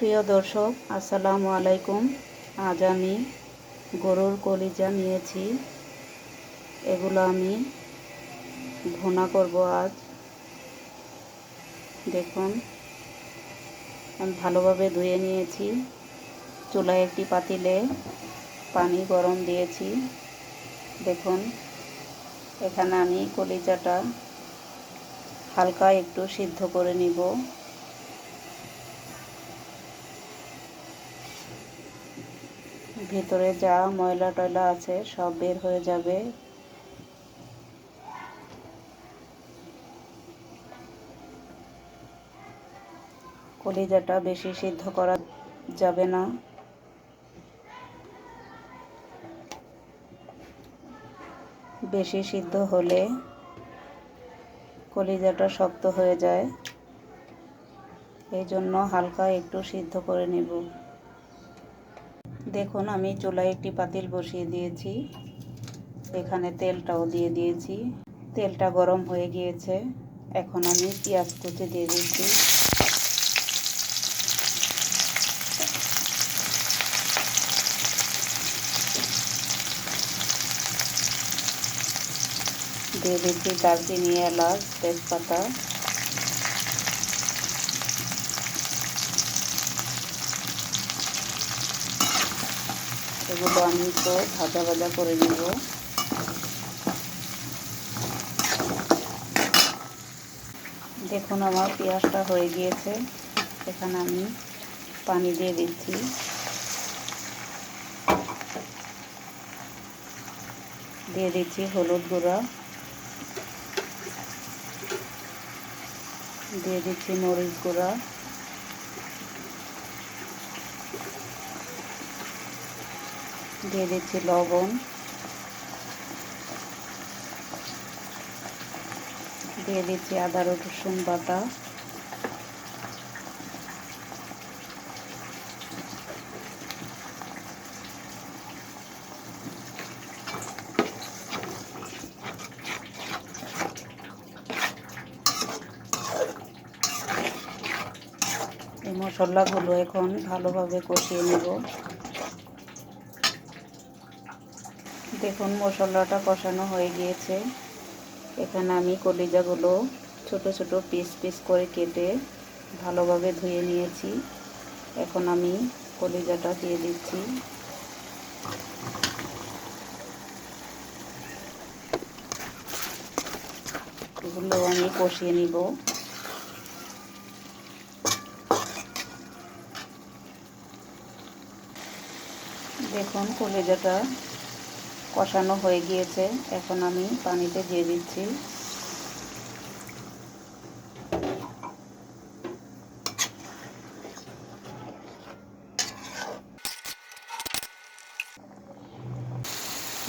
প্রিয় দর্শক, আসসালামু আলাইকুম। আজ আমি গরুর কলিজা নিয়েছি, এগুলো আমি ভুনা করব আজ। দেখুন, আমি ভালোভাবে ধুয়ে নিয়েছি। চুলায় একটি পাতিলে পানি গরম দিয়েছি। দেখুন, এখানে আমি কলিজাটা হালকা একটু সিদ্ধ করে নিব। ভিতরে যা ময়লা টয়লা আছে সব বের হয়ে যাবে। কলিজাটা বেশি সিদ্ধ করা যাবে না, বেশি সিদ্ধ হলে কলিজাটা শক্ত হয়ে যায়। এই জন্য হালকা একটু সিদ্ধ করে নেব। দেখুন, আমি চুলায় একটি পাতিল বসিয়ে দিয়েছি, এখানে তেলটাও দিয়ে দিয়েছি। তেলটা গরম হয়ে গিয়েছে, এখন আমি পেঁয়াজ কুচি দিয়ে দিচ্ছি। দিয়ে দিচ্ছি দারচিনি, এলাচ, তেজপাতা। এগুলো আমি তো ভাজা ভাজা করে নেব। দেখুন, আমার পেঁয়াজটা হয়ে গিয়েছে, এখানে আমি পানি দিয়ে দিচ্ছি। দিয়ে দিচ্ছি হলুদ গুঁড়া, দিয়ে দিচ্ছি মরিচ গুঁড়া, দিয়ে দিচ্ছি লবণ, দিয়ে দিচ্ছি আদা রসুন বাটা, এই মশলাগুলো এখন ভালোভাবে কষিয়ে নেব। দেখুন, মশলাটা কষানো হয়ে গিয়েছে, এখানে আমি কলিজাগুলো ছোট ছোট পিস পিস করে কেটে ভালোভাবে ধুয়ে নিয়েছি। এখন আমি কলিজাটা দিয়ে দিচ্ছি। এগুলো আমি কষিয়ে নিব। দেখুন, কলিজাটা কষানো হয়ে গিয়েছে, এখন আমি পানিতে দিয়ে দিচ্ছি।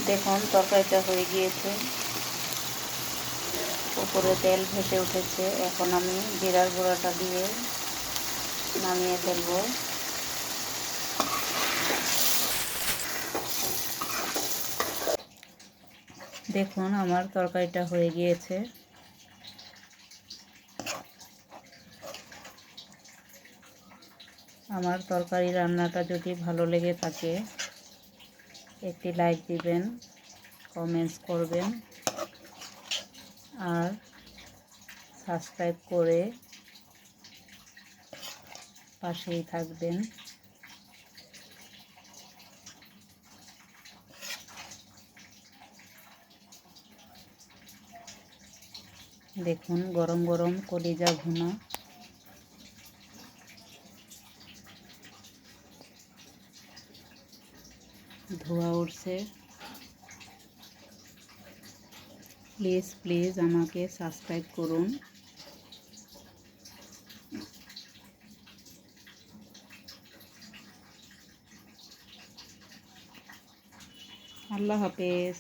দেখুন, তরকারিটা হয়ে গিয়েছে, উপরে তেল ভেসে উঠেছে। এখন আমি জিরার গুঁড়াটা দিয়ে নামিয়ে ফেলবো। দেখুন, আমার তরকারিটা হয়ে গিয়েছে। আমার তরকারি রান্নাটা যদি ভালো লেগে থাকে একটি লাইক দিবেন, কমেন্টস করবেন আর সাবস্ক্রাইব করে পাশেই থাকবেন। দেখুন, গরম গরম কলিজা ভুনা। ধোঁয়া উঠছে। প্লিজ প্লিজ আমাকে সাবস্ক্রাইব করুন। আল্লাহ হাফেজ।